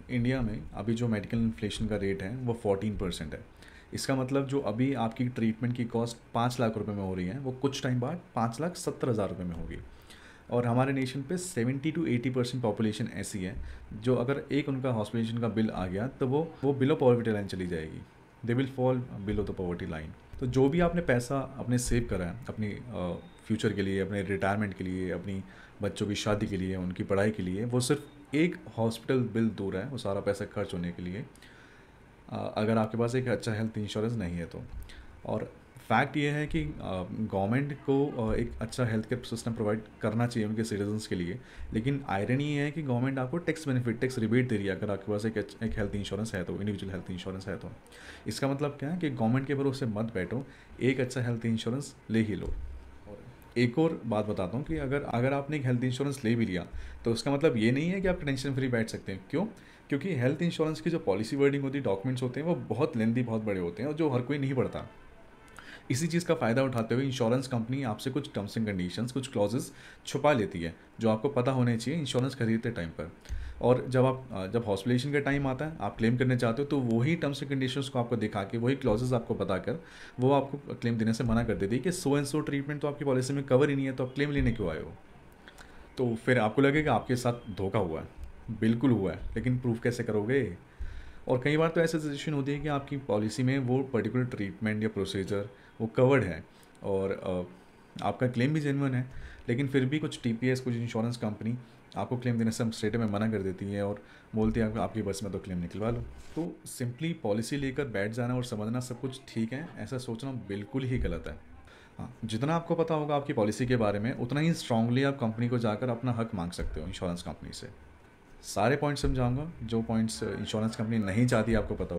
India में अभी जो मेडिकल इन्फ्लेशन का रेट है वो 14% है। इसका मतलब जो अभी आपकी ट्रीटमेंट की कॉस्ट 5 लाख रुपए में हो रही है वो कुछ टाइम बाद 5,70,000 रुपये में होगी। और हमारे नेशन पे 70 to 80% पॉपुलेशन ऐसी है जो अगर एक उनका हॉस्पिटलाइजेशन का बिल आ गया तो वो बिलो पॉवर्टी लाइन चली जाएगी। They will fall below the poverty line. तो जो भी आपने पैसा अपने सेव करा है अपनी फ्यूचर के लिए, अपने रिटायरमेंट के लिए, अपनी बच्चों की शादी के लिए, उनकी पढ़ाई के लिए, वो सिर्फ एक हॉस्पिटल बिल दूर है वो सारा पैसा खर्च होने के लिए, अगर आपके पास एक अच्छा हेल्थ इंश्योरेंस नहीं है तो। और फैक्ट ये है कि गवर्नमेंट को एक अच्छा हेल्थ केयर सिस्टम प्रोवाइड करना चाहिए उनके सिटीजन्स के लिए, लेकिन आयरनी ये है कि गवर्नमेंट आपको टैक्स बेनिफिट, टैक्स रिबेट दे रही है अगर आपके पास एक हेल्थ इंश्योरेंस है तो, इंडिविजुअल हेल्थ इंश्योरेंस है तो। इसका मतलब क्या है कि गवर्नमेंट के भरोसे मत बैठो, एक अच्छा हेल्थ इंश्योरेंस ले ही लो। और एक और बात बताता हूँ कि अगर अगर आपने एक हेल्थ इंश्योरेंस ले भी लिया तो उसका मतलब ये नहीं है कि आप टेंशन फ्री बैठ सकते हैं। क्यों? क्योंकि हेल्थ इंश्योरेंस की जो पॉलिसी वर्डिंग होती है, डॉक्यूमेंट्स होते हैं, वो बहुत लेंदी, बहुत बड़े होते हैं और जो हर कोई नहीं पढ़ता। इसी चीज़ का फ़ायदा उठाते हुए इंश्योरेंस कंपनी आपसे कुछ टर्म्स एंड कंडीशंस, कुछ क्लॉजेस छुपा लेती है जो आपको पता होने चाहिए इंश्योरेंस खरीदते टाइम पर। और जब हॉस्पिटलाइजेशन का टाइम आता है, आप क्लेम करने चाहते हो, तो वही टर्म्स एंड कंडीशंस को आपको दिखा के, वही क्लॉजेस आपको बताकर वो आपको क्लेम देने से मना कर देती है कि सो एंड सो ट्रीटमेंट तो आपकी पॉलिसी में कवर ही नहीं है, तो आप क्लेम लेने क्यों आए हो। तो फिर आपको लगेगा आपके साथ धोखा हुआ है। बिल्कुल हुआ है, लेकिन प्रूफ कैसे करोगे? और कई बार तो ऐसी सिचुएशन होती है कि आपकी पॉलिसी में वो पर्टिकुलर ट्रीटमेंट या प्रोसीजर वो कवर्ड है और आपका क्लेम भी जेन्युइन है, लेकिन फिर भी कुछ टीपीएस, कुछ इंश्योरेंस कंपनी आपको क्लेम देने से स्टेट में मना कर देती है और बोलती है आपकी बस में तो क्लेम निकलवा लो। तो सिंपली पॉलिसी लेकर बैठ जाना और समझना सब कुछ ठीक है, ऐसा सोचना बिल्कुल ही गलत है। हाँ, जितना आपको पता होगा आपकी पॉलिसी के बारे में, उतना ही स्ट्रांगली आप कंपनी को जाकर अपना हक मांग सकते हो इंश्योरेंस कंपनी से। सारे पॉइंट्स समझाऊंगा, जो पॉइंट्स इंश्योरेंस कंपनी नहीं चाहती आपको पता